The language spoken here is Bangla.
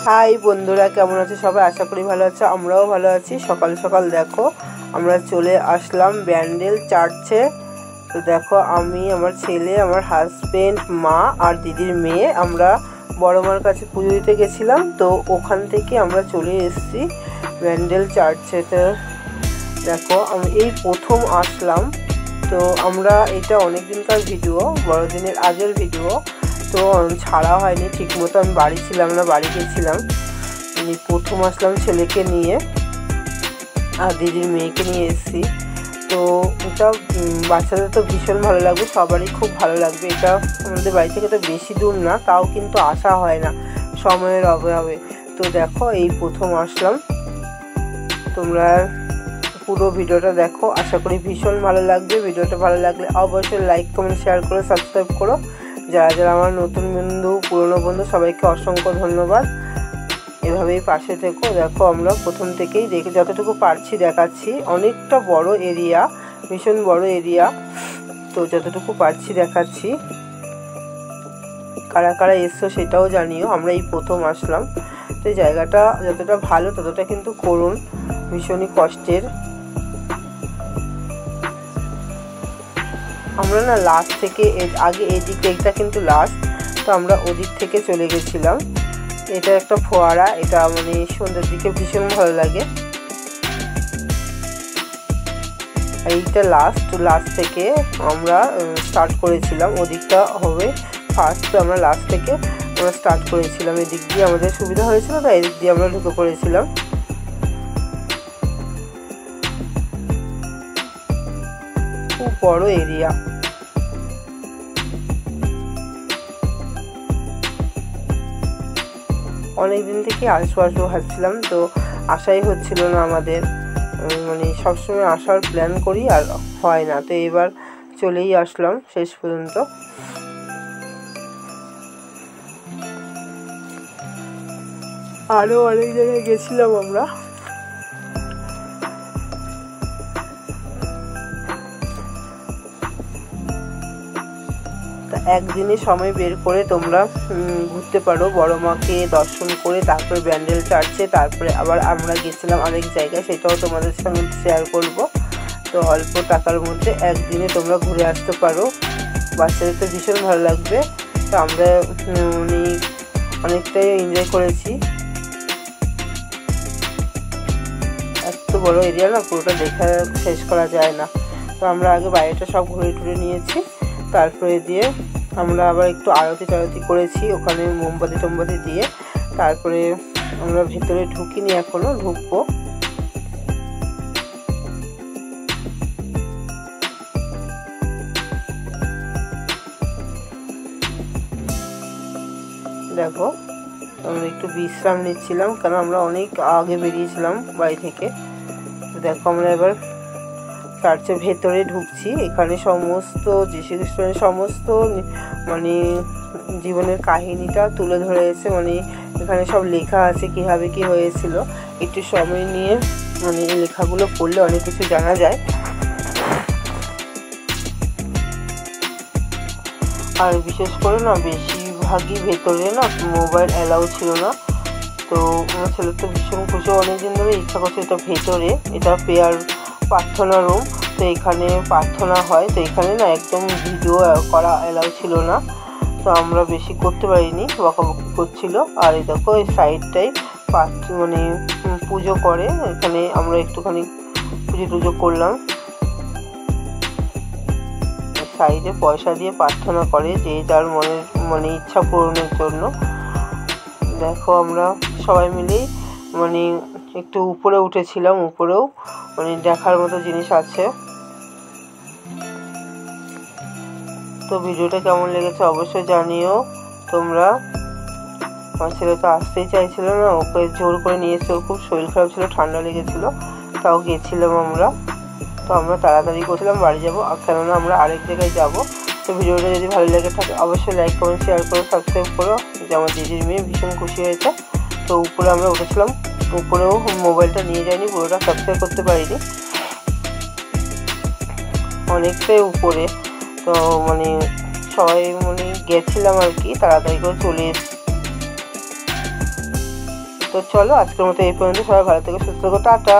হাই বন্ধুরা, কেমন আছে সবাই? আশা করি ভালো আছে, আমরাও ভালো আছি। সকাল সকাল দেখো আমরা চলে আসলাম ব্যান্ডেল চার্চে। তো দেখো আমি, আমার ছেলে, আমার হাজবেন্ড, মা আর দিদির মেয়ে আমরা বড় মার কাছে পুজো দিতে গেছিলাম। তো ওখান থেকে আমরা চলে এসেছি ব্যান্ডেল চার্চে। তো দেখো আমি এই প্রথম আসলাম। তো আমরা এটা অনেক দিনকার ভিডিও, বড়দিনের আগের ভিডিও, তো ছাড়া হয়নি ঠিক মতো। আমি বাড়ি ছিলাম না, বাড়ি গেছিলাম। আমি প্রথম আসলাম ছেলেকে নিয়ে আর দিদির মেয়েকে নিয়ে এসেছি। তো এটা বাচ্চাদের তো ভীষণ ভালো লাগবে, সবারই খুব ভালো লাগবে। এটা আমাদের বাড়ি থেকে তো বেশি দূর না, তাও কিন্তু আসা হয় না সময়ের অভাবে। তো দেখো এই প্রথম আসলাম। তোমরা পুরো ভিডিওটা দেখো, আশা করি ভীষণ ভালো লাগবে। ভিডিওটা ভালো লাগলে অবশ্যই লাইক, কমেন্ট, শেয়ার করে সাবস্ক্রাইব করো। যারা যারা আমার নতুন বন্ধু, পুরনো বন্ধু, সবাইকে অসংখ্য ধন্যবাদ। এভাবেই পাশে থেকো। দেখো আমরা প্রথম থেকেই দেখে যতটুকু পারছি দেখাচ্ছি। অনেকটা বড় এরিয়া, ভীষণ বড় এরিয়া। তো যতটুকু পারছি দেখাচ্ছি। কারা কারা এসছো সেটাও জানিও। আমরা এই প্রথম আসলাম। তো এই জায়গাটা যতটা ভালো ততটা কিন্তু করুন, ভীষণই কষ্টের। আমরা না লাস্ট থেকে, আগে এদিকটা কিন্তু লাস্ট, তো আমরা ওদিক থেকে চলে গেছিলাম। এটা একটা ফোয়ারা, এটা মানে সন্ধ্যের দিকে ভীষণ ভালো লাগে। এইটা লাস্ট থেকে আমরা স্টার্ট করেছিলাম। ওদিকটা হবে ফার্স্ট, তো আমরা লাস্ট থেকে আমরা স্টার্ট করেছিলাম। এদিক দিয়ে আমাদের সুবিধা হয়েছিল, তাই এদিক দিয়ে আমরা ঢুকে পড়েছিলাম। খুব বড় এরিয়া। অনেকদিন থেকে আসবো ভাবছিলাম, তো আশাই হচ্ছিল না আমাদের। মানে সবসময় আসার প্ল্যান করি আর হয় না। তো এবার চলেই আসলাম শেষ পর্যন্ত। আরও অনেক জায়গায় গেছিলাম আমরা। একদিনে সময় বের করে তোমরা ঘুরতে পারো, বড় মাকে দর্শন করে তারপরে ব্যান্ডেল চার্চে। তারপরে আবার আমরা গেছিলাম আরেক জায়গায়, সেটাও তোমাদের সঙ্গে শেয়ার করব। তো অল্প টাকার মধ্যে একদিনে তোমরা ঘুরে আসতে পারো, বাচ্চাদের তো ভীষণ ভালো লাগবে। তো আমরা অনেকটাই এনজয় করেছি। এত বড় এরিয়া না, পুরোটা দেখা শেষ করা যায় না। তো আমরা আগে বাইরেটা সব ঘুরে টুরে নিয়েছি। তারপরে দিয়ে আমরা আবার একটু আরতি করেছি ওখানে, মোমবাতি দিয়ে। তারপরে আমরা ভেতরে ঢুকিনি, এখনো ঢুকবো। দেখো আমরা একটু বিশ্রাম নিচ্ছিলাম, কারণ আমরা অনেক আগে বেরিয়েছিলাম বাড়ি থেকে। দেখো আমরা এবার চার্চের ভেতরে ঢুকছি। এখানে সমস্ত যীশু খ্রিস্টের সমস্ত মানে জীবনের কাহিনীটা তুলে ধরেছে। মানে এখানে সব লেখা আছে কিভাবে কি হয়েছিল। একটু সময় নিয়ে মানে এই লেখাগুলো পড়লে অনেক কিছু জানা যায়। আর বিশেষ করে না, বেশিরভাগই ভেতরে না মোবাইল অ্যালাউ ছিল না। তো আমার ছেলে তো ভীষণ খুশি, অনেকদিন ধরে ইচ্ছা করছে এটা ভেতরে, এটা প্রেয়ার প্রার্থনা রুম। তো এখানে প্রার্থনা হয়। তো এখানে না একদম ভিডিও করা অ্যালাউ ছিল না, তো আমরা বেশি করতে পারিনি, বকাবকি করছিল। আর এই দেখো এই সাইডটাই মানে পুজো করে। এখানে আমরা একটুখানি পুজো করলাম। সাইডে পয়সা দিয়ে প্রার্থনা করে, যে যার মনে ইচ্ছা পূরণের জন্য। দেখো আমরা সবাই মিলেই মানে একটু উপরে উঠেছিলাম, উপরেও মানে দেখার মতো জিনিস আছে। তো ভিডিওটা কেমন লেগেছে অবশ্যই জানিও তোমরা। আমার ছেলে তো আসতেই চাইছিল না, ওকে জোর করে নিয়ে এসে, ওর খুব শরীর খারাপ ছিল, ঠান্ডা লেগেছিল, তাও গেছিলাম আমরা। তো আমরা তাড়াতাড়ি করছিলাম বাড়ি যাবো, কেননা আমরা আরেক জায়গায় যাবো। তো ভিডিওটা যদি ভালো লেগে থাকে অবশ্যই লাইক, কমেন্ট, শেয়ার করো, সাবস্ক্রাইব করো। যে আমার দিদির মেয়ে ভীষণ খুশি হয়েছে। তো উপরে আমরা উঠেছিলাম, উপরেও মোবাইলটা নিয়ে যাইনি, পুরোটা সাবস্ক্রাইব করতে পারিনি, অনেকটাই উপরে। তো মানে সবাই মানে গেছিলাম আর কি, তাড়াতাড়ি করে চলে এসেছি। তো চলো আজকের মতো এই পর্যন্ত, সবাই ভালো থেকো, সুস্থ থেকো, টাটা।